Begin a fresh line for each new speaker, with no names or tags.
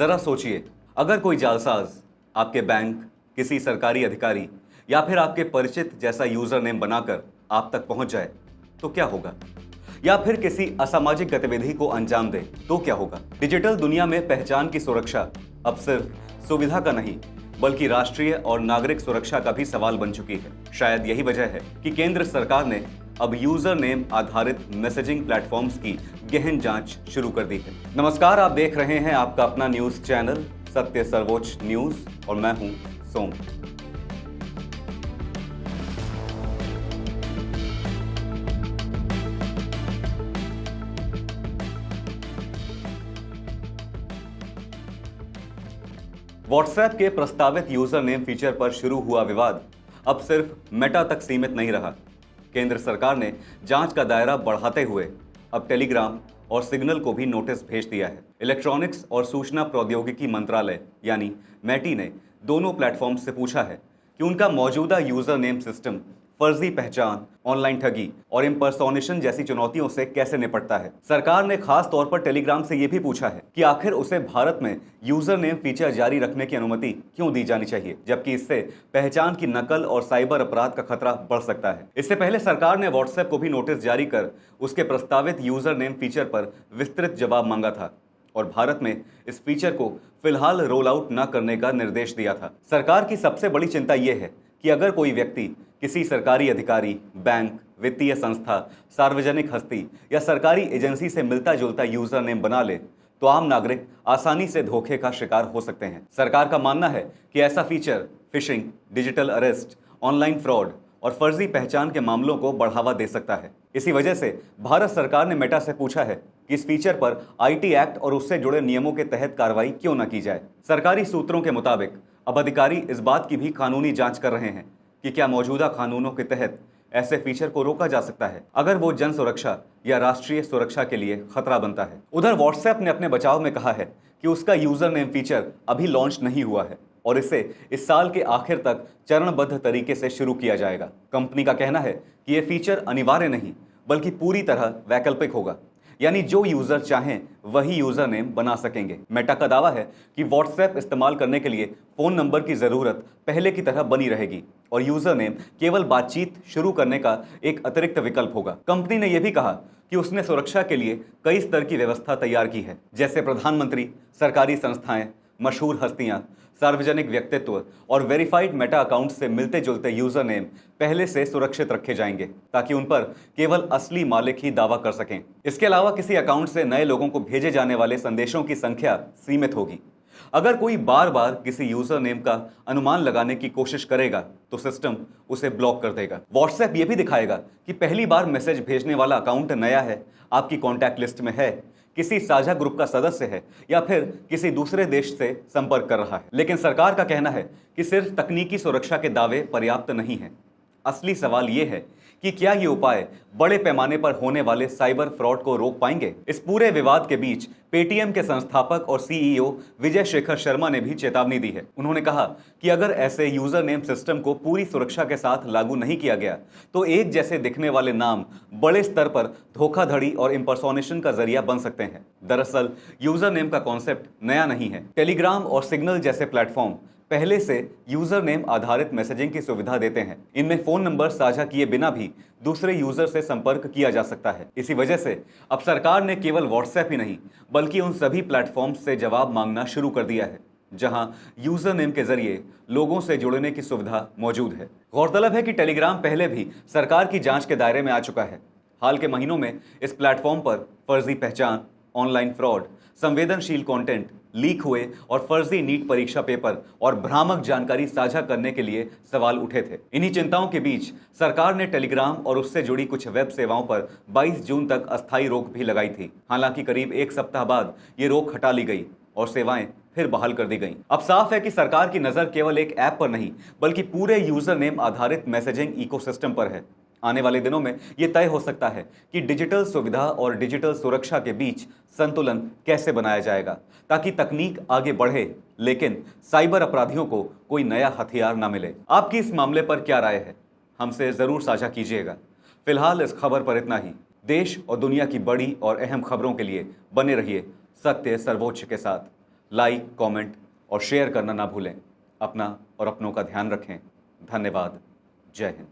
जरा सोचिए, अगर कोई जालसाज आपके बैंक, किसी सरकारी अधिकारी या फिर आपके परिचित जैसा यूजर नेम बनाकर आप तक पहुंच जाए तो क्या होगा? या फिर किसी असामाजिक गतिविधि को अंजाम दे तो क्या होगा? डिजिटल दुनिया में पहचान की सुरक्षा अब सिर्फ सुविधा का नहीं बल्कि राष्ट्रीय और नागरिक सुरक्षा का भी सवाल बन चुकी है। शायद यही वजह है कि केंद्र सरकार ने अब यूजर नेम आधारित मैसेजिंग प्लेटफॉर्म्स की गहन जांच शुरू कर दी है। नमस्कार, आप देख रहे हैं आपका अपना न्यूज चैनल सत्य सर्वोच्च न्यूज और मैं हूं सोम। व्हाट्सएप के प्रस्तावित यूजर नेम फीचर पर शुरू हुआ विवाद अब सिर्फ मेटा तक सीमित नहीं रहा। केंद्र सरकार ने जांच का दायरा बढ़ाते हुए अब टेलीग्राम और सिग्नल को भी नोटिस भेज दिया है। इलेक्ट्रॉनिक्स और सूचना प्रौद्योगिकी मंत्रालय यानी मैटी ने दोनों प्लेटफॉर्म से पूछा है कि उनका मौजूदा यूजर नेम सिस्टम फर्जी पहचान, ऑनलाइन ठगी और इम्पर्सोनेशन जैसी चुनौतियों से कैसे निपटता है। सरकार ने खास तौर पर टेलीग्राम से यह भी पूछा है कि आखिर उसे भारत में यूजर नेम फीचर जारी रखने की अनुमति क्यों दी जानी चाहिए, जबकि इससे पहचान की नकल और साइबर अपराध का खतरा बढ़ सकता है। इससे पहले सरकार ने व्हाट्सएप को भी नोटिस जारी कर उसके प्रस्तावित यूजर नेम फीचर पर विस्तृत जवाब मांगा था और भारत में इस फीचर को फिलहाल रोल आउट न करने का निर्देश दिया था। सरकार की सबसे बड़ी चिंता यह है कि अगर कोई व्यक्ति किसी सरकारी अधिकारी, बैंक, वित्तीय संस्था, सार्वजनिक हस्ती या सरकारी एजेंसी से मिलता जुलता यूजर नेम बना ले तो आम नागरिक आसानी से धोखे का शिकार हो सकते हैं। सरकार का मानना है कि ऐसा feature fishing, digital arrest, online fraud और फर्जी पहचान के मामलों को बढ़ावा दे सकता है। इसी वजह से भारत सरकार ने मेटा से पूछा है कि इस फीचर पर आईटी एक्ट और उससे जुड़े नियमों के तहत कार्रवाई क्यों न की जाए। सरकारी सूत्रों के मुताबिक अब अधिकारी इस बात की भी कानूनी जांच कर रहे हैं कि क्या मौजूदा कानूनों के तहत ऐसे फीचर को रोका जा सकता है अगर वो जन सुरक्षा या राष्ट्रीय सुरक्षा के लिए खतरा बनता है। उधर व्हाट्सएप ने अपने बचाव में कहा है कि उसका यूजर नेम फीचर अभी लॉन्च नहीं हुआ है और इसे इस साल के आखिर तक चरणबद्ध तरीके से शुरू किया जाएगा। कंपनी का कहना है कि यह फीचर अनिवार्य नहीं बल्कि पूरी तरह वैकल्पिक होगा, यानी जो यूजर चाहें वही यूजर नेम बना सकेंगे। मेटा का दावा है कि व्हाट्सएप इस्तेमाल करने के लिए फोन नंबर की जरूरत पहले की तरह बनी रहेगी और यूजर नेम केवल बातचीत शुरू करने का एक अतिरिक्त विकल्प होगा। कंपनी ने यह भी कहा कि उसने सुरक्षा के लिए कई स्तर की व्यवस्था तैयार की है, जैसे प्रधानमंत्री, सरकारी संस्थाएं, मशहूर हस्तियां, सार्वजनिक व्यक्तित्व और वेरीफाइड मेटा अकाउंट से मिलते जुलते यूजर नेम पहले से सुरक्षित रखे जाएंगे ताकि उन पर केवल असली मालिक ही दावा कर सकें। इसके अलावा किसी अकाउंट से नए लोगों को भेजे जाने वाले संदेशों की संख्या सीमित होगी। अगर कोई बार बार किसी यूजर नेम का अनुमान लगाने की कोशिश करेगा तो सिस्टम उसे ब्लॉक कर देगा। व्हाट्सएप ये भी दिखाएगा कि पहली बार मैसेज भेजने वाला अकाउंट नया है, आपकी कॉन्टैक्ट लिस्ट में है, किसी साझा ग्रुप का सदस्य है या फिर किसी दूसरे देश से संपर्क कर रहा है। लेकिन सरकार का कहना है कि सिर्फ तकनीकी सुरक्षा के दावे पर्याप्त नहीं हैं। असली सवाल यह है कि क्या ये उपाय बड़े पैमाने पर होने वाले साइबर फ्रॉड को रोक पाएंगे। इस पूरे विवाद के बीच पेटीएम के संस्थापक और सीईओ विजय शेखर शर्मा ने भी चेतावनी दी है। उन्होंने कहा कि अगर ऐसे यूजर नेम सिस्टम को पूरी सुरक्षा के साथ लागू नहीं किया गया तो एक जैसे दिखने वाले नाम बड़े स्तर पर धोखाधड़ी और इम्पर्सोनेशन का जरिया बन सकते हैं। दरअसल यूजर नेम का कॉन्सेप्ट नया नहीं है। टेलीग्राम और सिग्नल जैसे प्लेटफॉर्म पहले से यूजर नेम आधारित मैसेजिंग की सुविधा देते हैं। इनमें फोन नंबर साझा किए बिना भी दूसरे यूजर से संपर्क किया जा सकता है। इसी वजह से अब सरकार ने केवल व्हाट्सएप ही नहीं बल्कि उन सभी प्लेटफॉर्म्स से जवाब मांगना शुरू कर दिया है जहां यूजर नेम के जरिए लोगों से जुड़ने की सुविधा मौजूद है। गौरतलब है कि टेलीग्राम पहले भी सरकार की जांच के दायरे में आ चुका है। हाल के महीनों में इस प्लेटफॉर्म पर फर्जी पहचान, ऑनलाइन फ्रॉड, संवेदनशील कंटेंट लीक हुए और फर्जी नीट परीक्षा पेपर और भ्रामक जानकारी साझा करने के लिए सवाल उठे थे। इन्हीं चिंताओं के बीच सरकार ने टेलीग्राम और उससे जुड़ी कुछ वेब सेवाओं पर 22 जून तक अस्थायी रोक भी लगाई थी। हालांकि करीब एक सप्ताह बाद ये रोक हटा ली गई और सेवाएं फिर बहाल कर दी गईं। अब साफ है कि सरकार की नजर केवल एक ऐप पर नहीं बल्कि पूरे यूजर नेम आधारित मैसेजिंग इकोसिस्टम पर है। आने वाले दिनों में यह तय हो सकता है कि डिजिटल सुविधा और डिजिटल सुरक्षा के बीच संतुलन कैसे बनाया जाएगा ताकि तकनीक आगे बढ़े लेकिन साइबर अपराधियों को कोई नया हथियार ना मिले। आपकी इस मामले पर क्या राय है, हमसे जरूर साझा कीजिएगा। फिलहाल इस खबर पर इतना ही। देश और दुनिया की बड़ी और अहम खबरों के लिए बने रहिए सत्य सर्वोच्च के साथ। लाइक, कमेंट और शेयर करना ना भूलें। अपना और अपनों का ध्यान रखें। धन्यवाद। जय हिंद।